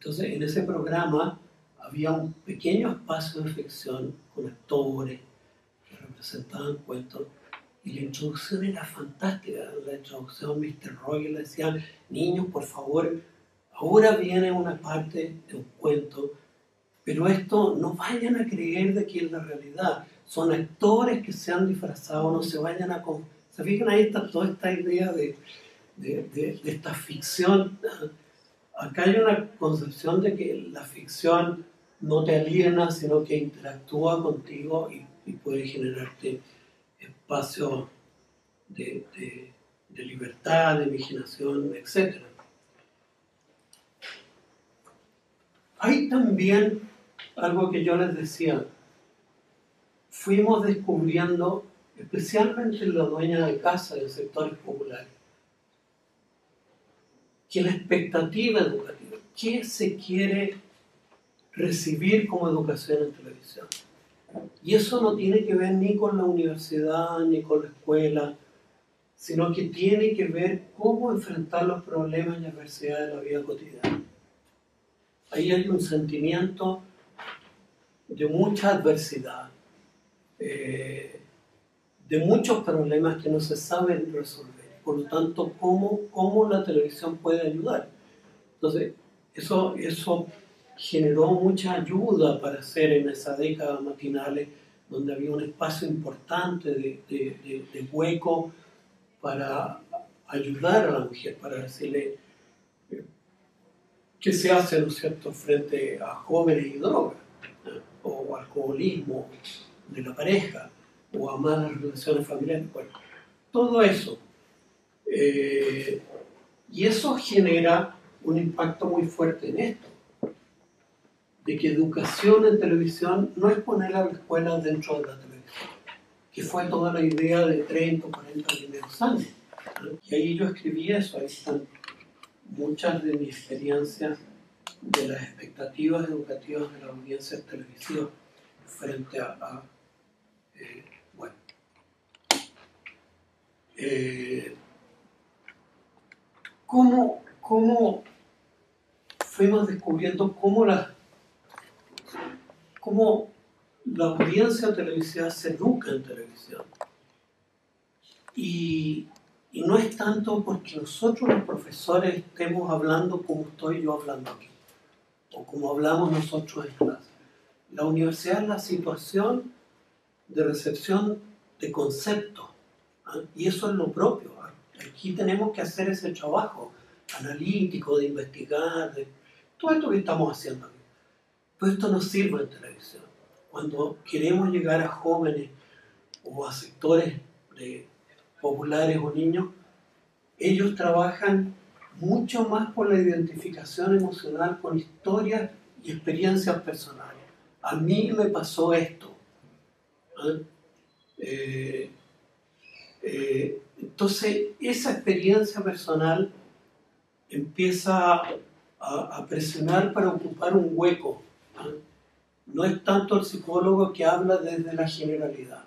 Entonces, en ese programa había un pequeño espacio de ficción con actores que representaban cuentos, y la introducción era fantástica. La introducción, Mr. Roy le decía: niños, por favor, ahora viene una parte de un cuento, pero esto no vayan a creer de que es la realidad. Son actores que se han disfrazado, no se vayan a... ¿Se fijan? Ahí está toda esta idea de esta ficción. Acá hay una concepción de que la ficción no te aliena, sino que interactúa contigo y puede generarte espacios de libertad, de imaginación, etc. Hay también algo que yo les decía. Fuimos descubriendo, especialmente la dueña de casa en sectores populares, que la expectativa educativa, ¿qué se quiere recibir como educación en televisión? Y eso no tiene que ver ni con la universidad, ni con la escuela, sino que tiene que ver cómo enfrentar los problemas y adversidades de la vida cotidiana. Ahí hay un sentimiento de mucha adversidad, de muchos problemas que no se saben resolver. Por lo tanto, ¿cómo la televisión puede ayudar? Entonces, eso generó mucha ayuda para hacer en esa década matinales, donde había un espacio importante de hueco para ayudar a la mujer, para decirle qué se hace, ¿no es cierto?, frente a jóvenes y drogas, o alcoholismo de la pareja, o a malas relaciones familiares. Bueno, todo eso. Y eso genera un impacto muy fuerte en esto, de que educación en televisión no es poner a la escuela dentro de la televisión, que fue toda la idea de 30 o 40 primeros años. Y ahí yo escribí eso, ahí están muchas de mis experiencias de las expectativas educativas de la audiencia televisiva frente a bueno. ¿Cómo fuimos descubriendo cómo la audiencia televisiva se educa en televisión? Y no es tanto porque nosotros los profesores estemos hablando como estoy yo hablando aquí, o como hablamos nosotros en clase. La universidad es la situación de recepción de conceptos, ¿eh? Y eso es lo propio, ¿eh? Aquí tenemos que hacer ese trabajo analítico, de investigar, de todo esto que estamos haciendo aquí. Pero esto no sirve en televisión. Cuando queremos llegar a jóvenes o a sectores populares o niños, ellos trabajan mucho más por la identificación emocional con historias y experiencias personales. A mí me pasó esto. Entonces, esa experiencia personal empieza a presionar para ocupar un hueco. No es tanto el psicólogo que habla desde la generalidad.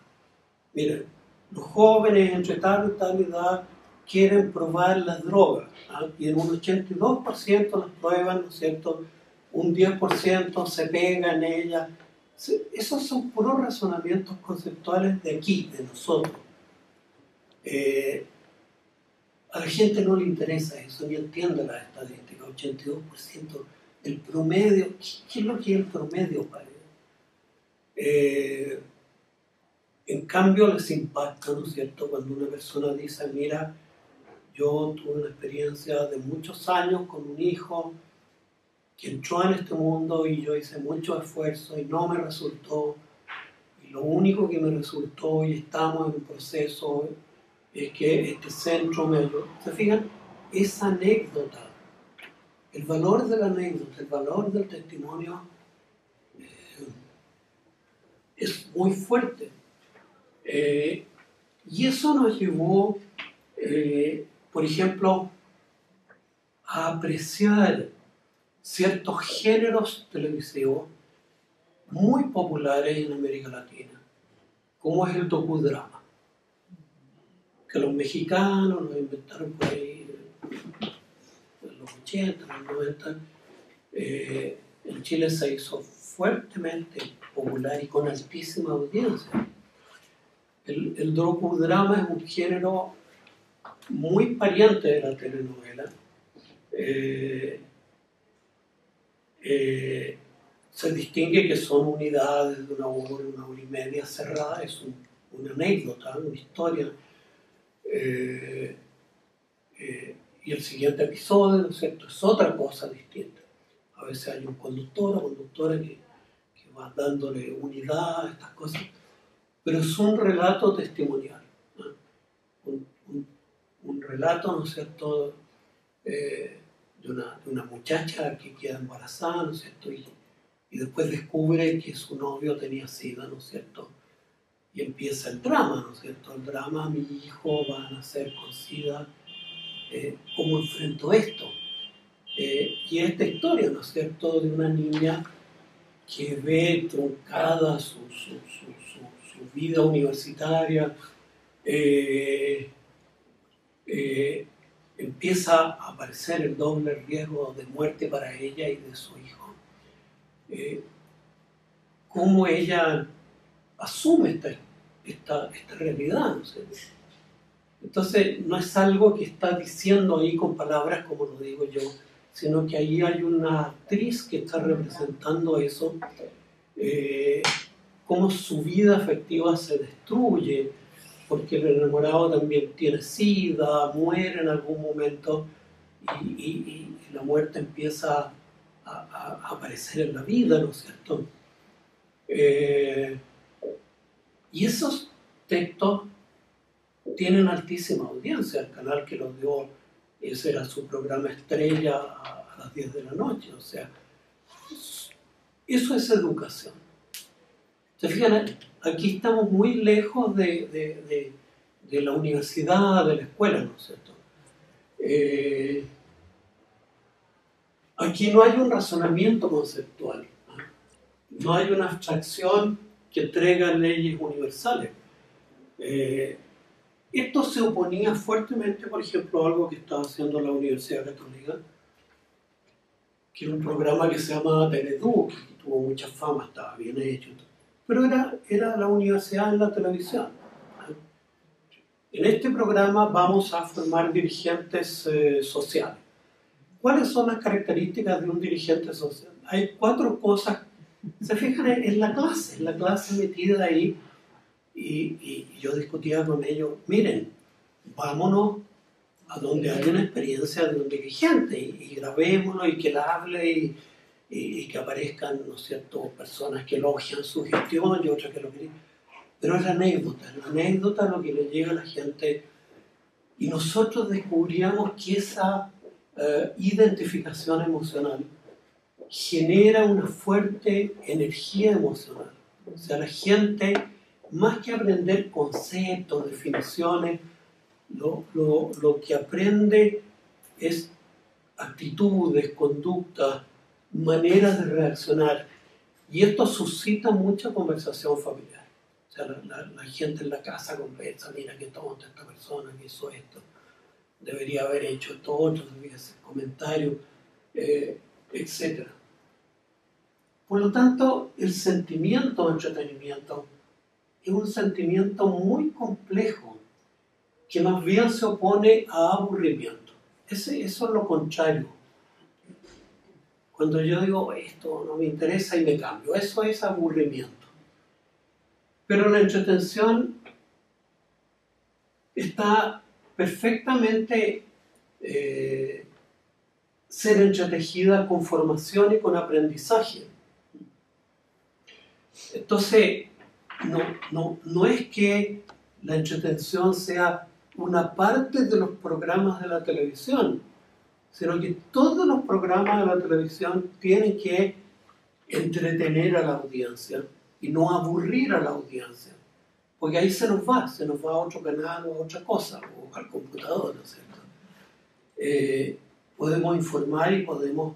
Miren, los jóvenes entre tal y tal edad quieren probar las drogas, y en un 82% las prueban, ¿no es cierto? Un 10% se pega en ellas. Esos son puros razonamientos conceptuales de aquí, de nosotros. A la gente no le interesa eso, ni entiende la estadística. 82% del promedio. ¿Qué es lo que es el promedio para ellos? En cambio les impacta, ¿no es cierto?, cuando una persona dice: mira, yo tuve una experiencia de muchos años con un hijo que entró en este mundo y yo hice mucho esfuerzo y no me resultó, y lo único que me resultó, y estamos en un proceso, es que este centro me ayudó. ¿Se fijan? Esa anécdota, el valor de la anécdota, el valor del testimonio es muy fuerte. Y eso nos llevó, por ejemplo, a apreciar ciertos géneros televisivos muy populares en América Latina, como es el docudrama, que los mexicanos lo inventaron por ahí en los 80, en los 90. en Chile se hizo fuertemente popular y con altísima audiencia. El docudrama es un género muy pariente de la telenovela. Se distingue que son unidades de una hora y media cerrada, es una anécdota, una historia. Y el siguiente episodio, ¿no es cierto?, es otra cosa distinta. A veces hay un conductor o conductora que va dándole unidad a estas cosas, pero es un relato testimonial, ¿no? Un relato, ¿no es cierto?, de una muchacha que queda embarazada, ¿no es cierto?, y después descubre que su novio tenía SIDA, ¿no es cierto?, y empieza el drama, ¿no es cierto?, el drama: mi hijo va a nacer con SIDA, ¿cómo enfrento esto? Y esta historia, ¿no es cierto?, de una niña que ve truncada su vida universitaria, empieza a aparecer el doble riesgo de muerte para ella y de su hijo. Cómo ella asume esta realidad, ¿no es cierto? Entonces, no es algo que está diciendo ahí con palabras como lo digo yo, sino que ahí hay una actriz que está representando eso, cómo su vida afectiva se destruye, porque el enamorado también tiene SIDA, muere en algún momento, y la muerte empieza a aparecer en la vida, ¿no es cierto? Y esos textos tienen altísima audiencia. El canal que los dio, ese era su programa estrella a las 10 de la noche. O sea, eso es educación. ¿Se fijan? Aquí estamos muy lejos de la universidad, de la escuela, ¿no es cierto? Aquí no hay un razonamiento conceptual, no hay una abstracción que entrega leyes universales. Esto se oponía fuertemente, por ejemplo, a algo que estaba haciendo la Universidad Católica, que era un programa que se llamaba Teledu, que tuvo mucha fama, estaba bien hecho, pero era la universidad en la televisión. En este programa vamos a formar dirigentes sociales. ¿Cuáles son las características de un dirigente social? Hay 4 cosas. Se fijan en la clase metida ahí, y yo discutía con ellos: miren, vámonos a donde hay una experiencia de un dirigente y grabémoslo, y que él hable, y que aparezcan, ¿no es cierto?, personas que elogian su gestión y otras que lo critican. Pero es la anécdota lo que le llega a la gente, y nosotros descubríamos que esa identificación emocional genera una fuerte energía emocional. O sea, la gente, más que aprender conceptos, definiciones, lo que aprende es actitudes, conductas, maneras de reaccionar, y esto suscita mucha conversación familiar. O sea, la gente en la casa conversa: mira qué tonta esta persona que hizo esto, debería haber hecho esto otro, debería hacer comentarios, etc. Por lo tanto, el sentimiento de entretenimiento es un sentimiento muy complejo, que más bien se opone a aburrimiento. Eso es lo contrario. Cuando yo digo esto no me interesa y me cambio, eso es aburrimiento. Pero la entretención está perfectamente ser entretejida con formación y con aprendizaje. Entonces, no es que la entretención sea una parte de los programas de la televisión, sino que todos los programas de la televisión tienen que entretener a la audiencia y no aburrir a la audiencia, porque ahí se nos va a otro canal o a otra cosa, o al computador, ¿no es cierto? Podemos informar y podemos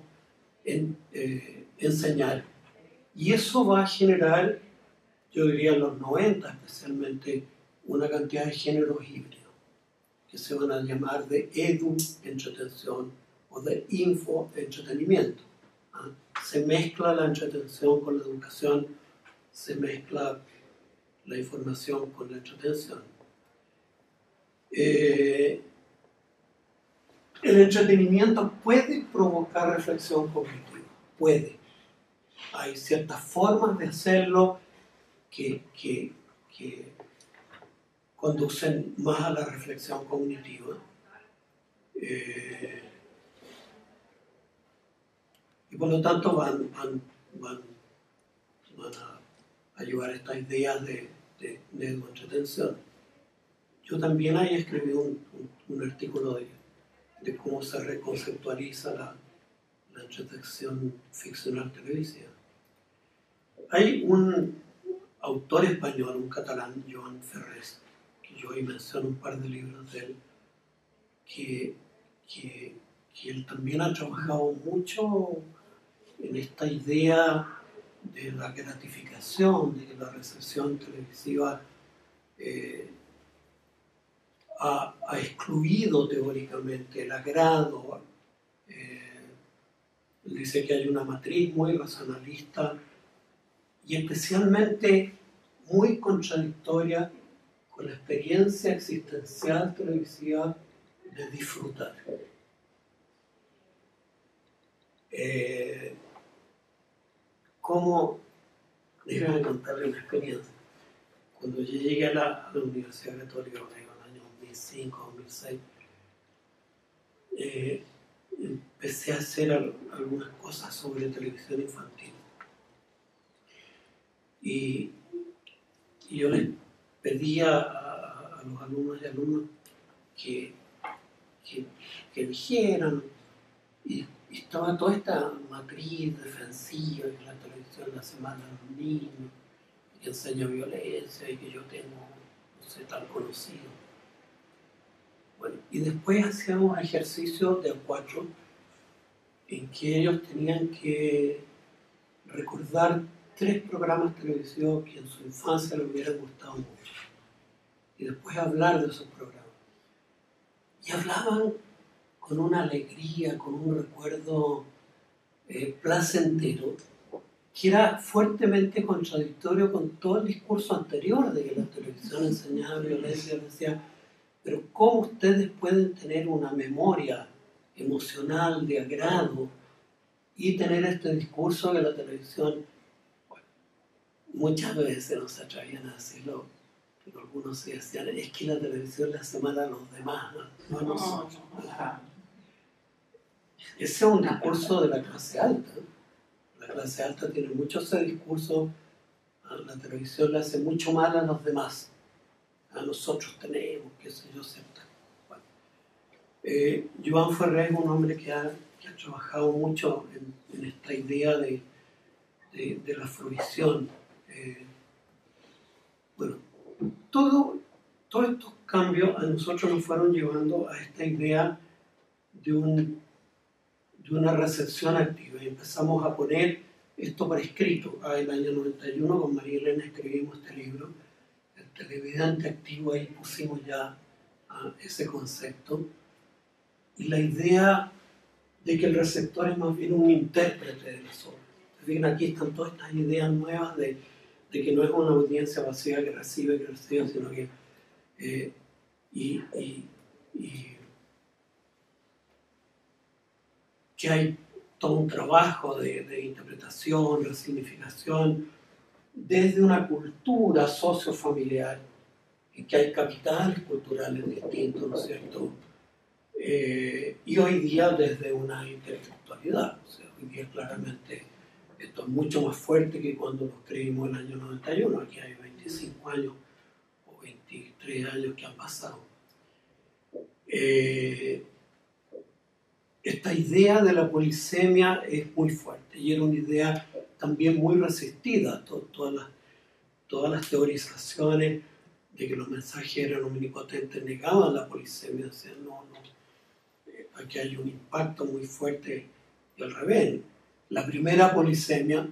enseñar, y eso va a generar, yo diría en los 90 especialmente, una cantidad de géneros híbridos que se van a llamar de edu-entretención o de info-entretenimiento. se mezcla la entretención con la educación, se mezcla la información con la entretención. El entretenimiento puede provocar reflexión cognitiva, puede. Hay ciertas formas de hacerlo que conducen más a la reflexión cognitiva. Y por lo tanto van a llevar estas ideas de entretención. Yo también ahí escribí un artículo de cómo se reconceptualiza la entretención ficcional televisiva. Hay un autor español, un catalán, Joan Ferrés, que yo hoy menciono un par de libros de él, que él también ha trabajado mucho en esta idea de la gratificación, de que la recepción televisiva ha excluido teóricamente el agrado. Él dice que hay una matriz muy racionalista y especialmente muy contradictoria con la experiencia existencial televisiva de disfrutar. Déjame contarle una experiencia. Cuando yo llegué a la Universidad Católica en el año 2005, 2006, empecé a hacer algunas cosas sobre televisión infantil. Y yo les pedía a los alumnos y alumnas que eligieran, y estaba toda esta matriz defensiva que la televisión le hace mal a los niños, que enseña violencia y que yo tengo, no sé, tan conocido. Bueno, y después hacíamos ejercicios de A4 en que ellos tenían que recordar 3 programas televisivos que en su infancia les hubieran gustado mucho y después hablar de esos programas. Y hablaban con una alegría, con un recuerdo placentero, que era fuertemente contradictorio con todo el discurso anterior de que la televisión enseñaba violencia. Decía, pero ¿cómo ustedes pueden tener una memoria emocional de agrado y tener este discurso de la televisión? Bueno, muchas veces no se atrevían a decirlo, pero algunos se decían, es que la televisión le hace mal a los demás, no a nosotros. Ese es un discurso de la clase alta. La clase alta tiene mucho ese discurso, la televisión le hace mucho mal a los demás. A nosotros tenemos, qué sé yo, cierta. Bueno. Joan Ferrés es un hombre que ha trabajado mucho en esta idea de la fruición. Bueno, todos estos cambios a nosotros nos fueron llevando a esta idea de una recepción activa y empezamos a poner esto por escrito. En el año 91 con María Elena escribimos este libro, El televidente activo, ahí pusimos ya ese concepto y la idea de que el receptor es más bien un intérprete de las obras. Fíjense, aquí están todas estas ideas nuevas de que no es una audiencia pasiva que recibe, sino que que hay todo un trabajo de interpretación, resignificación, desde una cultura sociofamiliar, en que hay capitales culturales distintos, ¿no es cierto? Y hoy día desde una intelectualidad. O sea, hoy día claramente esto es mucho más fuerte que cuando lo escribimos en el año 91. Aquí hay 25 años o 23 años que han pasado. Esta idea de la polisemia es muy fuerte y era una idea también muy resistida. Todas las teorizaciones de que los mensajes eran omnipotentes negaban la polisemia. Decían, no, aquí hay un impacto muy fuerte y al revés. La primera polisemia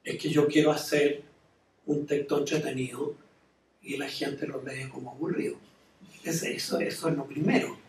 es que yo quiero hacer un texto entretenido y la gente lo lee como aburrido. Eso es lo primero.